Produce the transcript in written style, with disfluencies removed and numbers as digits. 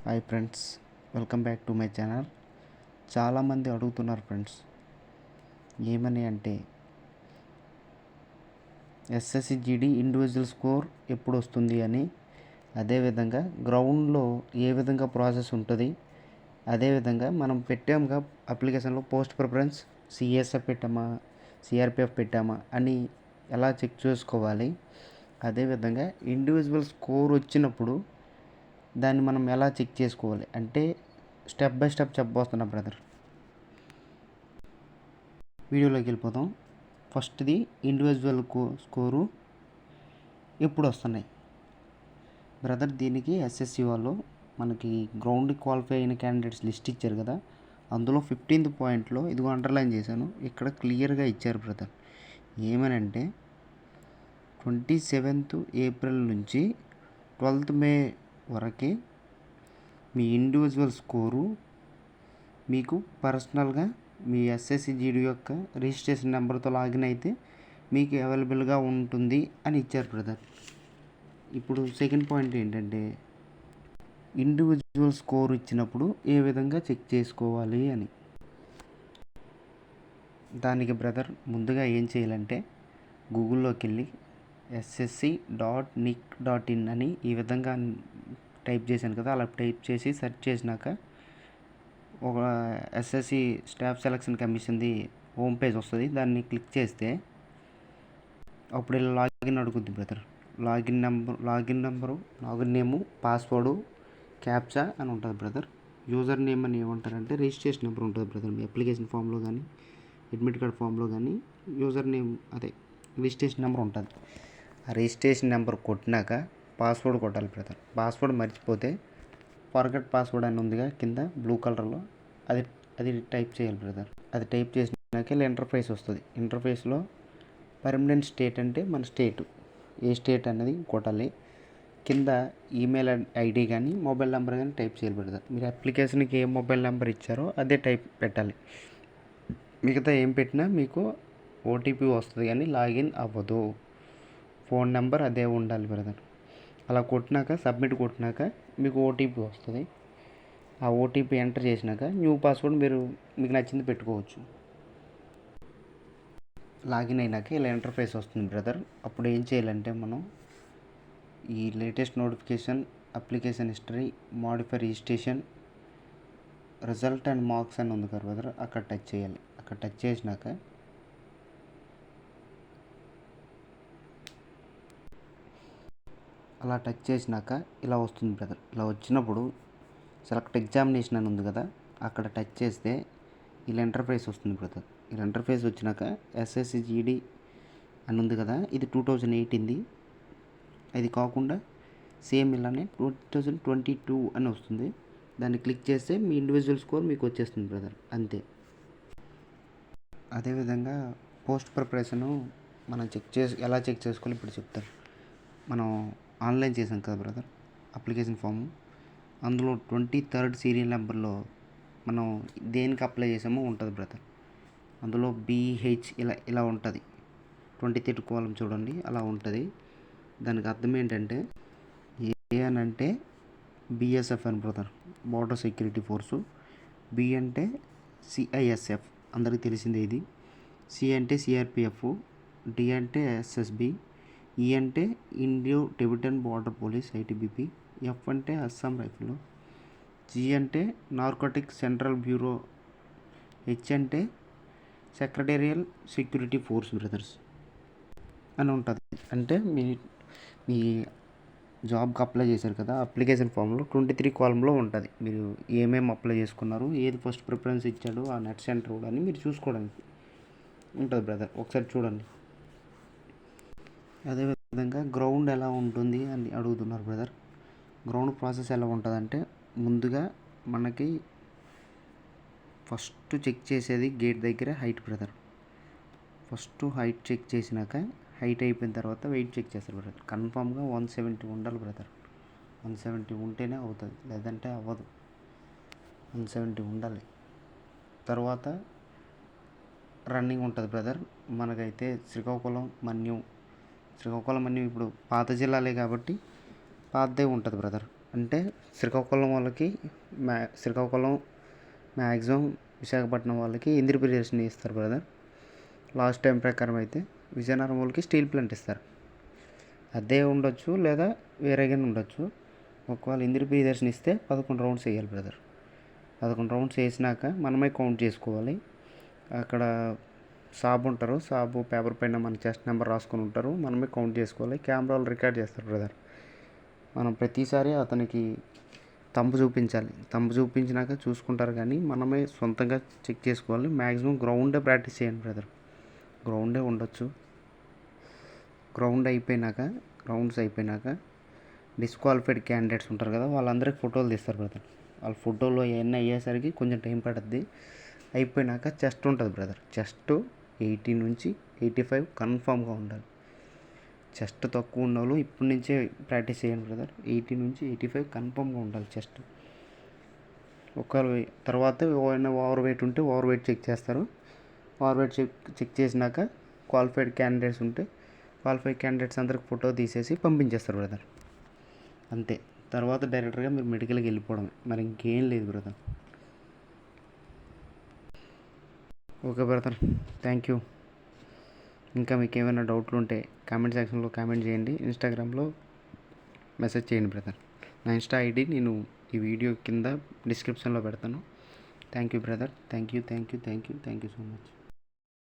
Hi friends, welcome back to my channel. చాలామంది అడుగుతున్నారు friends, ఏమని అంటే ఎస్ఎస్సిజిడి ఇండివిజువల్ స్కోర్ ఎప్పుడు వస్తుంది అని. అదేవిధంగా గ్రౌండ్లో ఏ విధంగా ప్రాసెస్ ఉంటుంది, అదేవిధంగా మనం పెట్టాముగా అప్లికేషన్లో పోస్ట్ ప్రిఫరెన్స్ సిఎస్ఎఫ్ పెట్టామా సిఆర్పిఎఫ్ పెట్టామా అని ఎలా చెక్ చేసుకోవాలి, అదేవిధంగా ఇండివిజువల్ స్కోర్ వచ్చినప్పుడు దాన్ని మనం ఎలా చెక్ చేసుకోవాలి అంటే స్టెప్ బై స్టెప్ చెప్పబోతున్నా బ్రదర్. వీడియోలోకి వెళ్ళిపోతాం. ఫస్ట్ది ఇండివిజువల్ స్కోరు ఎప్పుడు వస్తున్నాయి బ్రదర్. దీనికి ఎస్ఎస్సి వాళ్ళు మనకి గ్రౌండ్ క్వాలిఫై అయిన క్యాండిడేట్స్ లిస్ట్ ఇచ్చారు కదా, అందులో 15th పాయింట్లో ఇదిగో అండర్లైన్ చేశాను, ఇక్కడ క్లియర్గా ఇచ్చారు బ్రదర్. ఏమనంటే 27th ఏప్రిల్ నుంచి 12th మే వరకు మీ ఇండివిజువల్ స్కోరు మీకు పర్సనల్గా మీ ఎస్ఎస్సిజిడి యొక్క రిజిస్ట్రేషన్ నెంబర్తో లాగిన్ అయితే మీకు అవైలబుల్గా ఉంటుంది అని ఇచ్చారు బ్రదర్. ఇప్పుడు సెకండ్ పాయింట్ ఏంటంటే ఇండివిజువల్ స్కోర్ ఇచ్చినప్పుడు ఏ విధంగా చెక్ చేసుకోవాలి అని. దానికి బ్రదర్ ముందుగా ఏం చేయాలంటే గూగుల్లోకి వెళ్ళి ssc.nic.in అని ఈ విధంగా టైప్ చేశాను కదా, అలా టైప్ చేసి సెర్చ్ చేసినాక ఒక ఎస్ఎస్సి స్టాఫ్ సెలక్షన్ కమిషన్ది హోమ్ పేజ్ వస్తుంది. దాన్ని క్లిక్ చేస్తే అప్పుడు ఇలా లాగిన్ అడుగుద్ది brother. Login number, login name, password, captcha అని ఉంటుంది బ్రదర్. యూజర్ నేమ్ అని ఏమంటారంటే రిజిస్ట్రేషన్ నెంబర్ ఉంటుంది బ్రదర్. మీ అప్లికేషన్ ఫామ్లో కానీ అడ్మిట్ కార్డ్ ఫామ్లో కానీ యూజర్ నేమ్ అదే రిజిస్ట్రేషన్ నెంబర్ ఉంటుంది. ఆ రిజిస్ట్రేషన్ నెంబర్ కొట్టినాక పాస్వర్డ్ కొట్టాలి బ్రదర్. పాస్వర్డ్ మర్చిపోతే ఫర్గెట్ పాస్వర్డ్ అని ఉందిగా కింద బ్లూ కలర్లో, అది టైప్ చేయాలి బ్రదర్. అది టైప్ చేసినాక ఇలా ఇంటర్ఫేస్ వస్తుంది. ఇంటర్ఫేస్లో పర్మనెంట్ స్టేట్ అంటే మన స్టేట్, ఏ స్టేట్ అనేది కొట్టాలి. కింద ఈమెయిల్ ఐడి కానీ మొబైల్ నెంబర్ కానీ టైప్ చేయాలి బ్రదర్. మీరు అప్లికేషన్కి ఏ మొబైల్ నెంబర్ ఇచ్చారో అదే టైప్ పెట్టాలి. మిగతా ఏం పెట్టినా మీకు ఓటీపీ వస్తుంది కానీ లాగిన్ అవ్వదు. ఫోన్ నెంబర్ అదే ఉండాలి బ్రదర్. అలా కొట్టినాక సబ్మిట్ కొట్టినాక మీకు ఓటీపీ వస్తుంది. ఆ ఓటీపీ ఎంటర్ చేసినాక న్యూ పాస్వర్డ్ మీకు నచ్చింది పెట్టుకోవచ్చు. లాగిన్ అయినాక ఇలా ఇంటర్ఫేస్ వస్తుంది బ్రదర్. అప్పుడు ఏం చేయాలంటే మనం ఈ latest notification, application history, modify registration, result and marks అని ఉంది కదా బ్రదర్, అక్కడ టచ్ చేయాలి. అక్కడ టచ్ చేసినాక అలా టచ్ చేసినాక ఇలా వస్తుంది బ్రదర్. ఇలా వచ్చినప్పుడు సెలెక్ట్ ఎగ్జామినేషన్ అని ఉంది కదా, అక్కడ టచ్ చేస్తే ఇలా ఇంటర్ఫేస్ వస్తుంది బ్రదర్. ఇలా ఇంటర్ఫేస్ వచ్చినాక ఎస్ఎస్సిజిడి అని ఉంది కదా, ఇది 2018ది. అది కాకుండా సేమ్ ఇలానే 2022 అని వస్తుంది. దాన్ని క్లిక్ చేస్తే మీ ఇండివిజువల్ స్కోర్ మీకు వచ్చేస్తుంది బ్రదర్, అంతే. అదేవిధంగా పోస్ట్ ప్రిపరేషను మనం ఎలా చెక్ చేసుకోవాలి ఇప్పుడు చెప్తారు. మనం ఆన్లైన్ చేసాం కదా బ్రదర్ అప్లికేషన్ ఫామ్, అందులో 23rd సీరియల్ నెంబర్లో మనం దేనికి అప్లై చేసామో ఉంటుంది బ్రదర్. అందులో BH ఇలా ఉంటుంది. 23rd కాలం చూడండి, అలా ఉంటుంది. దానికి అర్థం ఏంటంటే ఏ అని అంటే BSF అని brother, border security force. B అంటే CISF, అందరికీ తెలిసిందే ఇది. C అంటే CRPF, D అంటే SSB, E అంటే Indo Tibetan border police ITBP, F అంటే అస్సాం రైఫిల్, G అంటే నార్కోటిక్ సెంట్రల్ బ్యూరో, H అంటే సెక్రటేరియల్ సెక్యూరిటీ ఫోర్స్ బ్రదర్స్ అని ఉంటుంది. అంటే మీ జాబ్కి అప్లై చేశారు కదా, అప్లికేషన్ ఫామ్లో 23 కాలంలో ఉంటుంది. మీరు ఏమేమి అప్లై చేసుకున్నారు, ఏది ఫస్ట్ ప్రిఫరెన్స్ ఇచ్చాడు, ఆ నెట్ సెంటర్ అని మీరు చూసుకోవడానికి ఉంటుంది బ్రదర్. ఒకసారి చూడండి. అదేవిధంగా గ్రౌండ్ ఎలా ఉంటుంది అని అడుగుతున్నారు బ్రదర్. గ్రౌండ్ ప్రాసెస్ ఎలా ఉంటుందంటే ముందుగా మనకి ఫస్ట్ చెక్ చేసేది గేట్ దగ్గర height brother. First height check చేసినాక హైట్ అయిపోయిన తర్వాత వెయిట్ చెక్ చేస్తారు బ్రదర్. కన్ఫామ్గా 170 ఉండాలి బ్రదర్. 170 ఉంటేనే అవుతుంది, లేదంటే అవ్వదు. 170 ఉండాలి. తర్వాత రన్నింగ్ ఉంటుంది బ్రదర్. మనకైతే శ్రీకాకుళం మన్యం ఇప్పుడు పాత జిల్లాలే కాబట్టి పాతదే ఉంటుంది బ్రదర్. అంటే శ్రీకాకుళం వాళ్ళకి శ్రీకాకుళం మ్యాక్సిమం విశాఖపట్నం వాళ్ళకి ఇంద్రప్రదేశ్ని ఇస్తారు బ్రదర్. లాస్ట్ టైం ప్రకారం అయితే విజయనగరం వాళ్ళకి స్టీల్ ప్లాంట్ ఇస్తారు. అదే ఉండొచ్చు లేదా వేరేగా ఉండొచ్చు. ఒకవేళ ఇంద్రప్రదేశ్ని ఇస్తే 11 రౌండ్స్ వేయాలి బ్రదర్. 11 రౌండ్స్ వేసినాక మనమే కౌంట్ చేసుకోవాలి. అక్కడ సాబ్ ఉంటారు, సాబు పేపర్ పైన మన చెస్ట్ నెంబర్ రాసుకొని ఉంటారు, మనమే కౌంట్ చేసుకోవాలి. కెమెరాలు రికార్డ్ చేస్తారు బ్రదర్. మనం ప్రతిసారి అతనికి తంబు చూపించాలి. తంబు చూపించినాక చూసుకుంటారు, కానీ మనమే సొంతంగా చెక్ చేసుకోవాలి. మ్యాక్సిమం గ్రౌండే ప్రాక్టీస్ చేయండి బ్రదర్. గ్రౌండే ఉండొచ్చు. రౌండ్స్ అయిపోయినాక డిస్క్వాలిఫైడ్ క్యాండిడేట్స్ ఉంటారు కదా, వాళ్ళందరికీ ఫోటోలు తీస్తారు బ్రదర్. వాళ్ళ ఫోటోలో అవన్నీ అయ్యేసరికి కొంచెం టైం పడుతుంది. అయిపోయినాక చెస్ట్ ఉంటుంది బ్రదర్. చెస్ట్ 80 నుంచి 85 కన్ఫామ్గా ఉండాలి. చెస్ట్ తక్కువ ఉన్న వాళ్ళు ఇప్పటి నుంచే ప్రాక్టీస్ చేయండి బ్రదర్. 80 నుంచి 85 కన్ఫామ్గా ఉండాలి చెస్ట్. ఒకవేళ తర్వాత ఏమైనా ఓవర్ వెయిట్ ఉంటే ఓవర్ వెయిట్ చెక్ చేస్తారు. ఓవర్ వెయిట్ చెక్ చేసినాక క్వాలిఫైడ్ క్యాండిడేట్స్ ఉంటే క్వాలిఫైడ్ క్యాండిడేట్స్ అందరికి ఫోటో తీసేసి పంపించేస్తారు బ్రదర్. అంతే. తర్వాత డైరెక్ట్గా మీరు మెడికల్కి వెళ్ళిపోవడమే, మరి ఇంకేం లేదు brother. Okay brother, thank you. ఇంకా మీకు ఏమైనా డౌట్లు ఉంటే కామెంట్ సెక్షన్లో కామెంట్ చేయండి, ఇన్స్టాగ్రామ్లో మెసేజ్ చేయండి బ్రదర్. నా ఇన్స్టా ఐడి నేను ఈ వీడియో కింద డిస్క్రిప్షన్లో పెడతాను. Thank you brother. Thank you so much.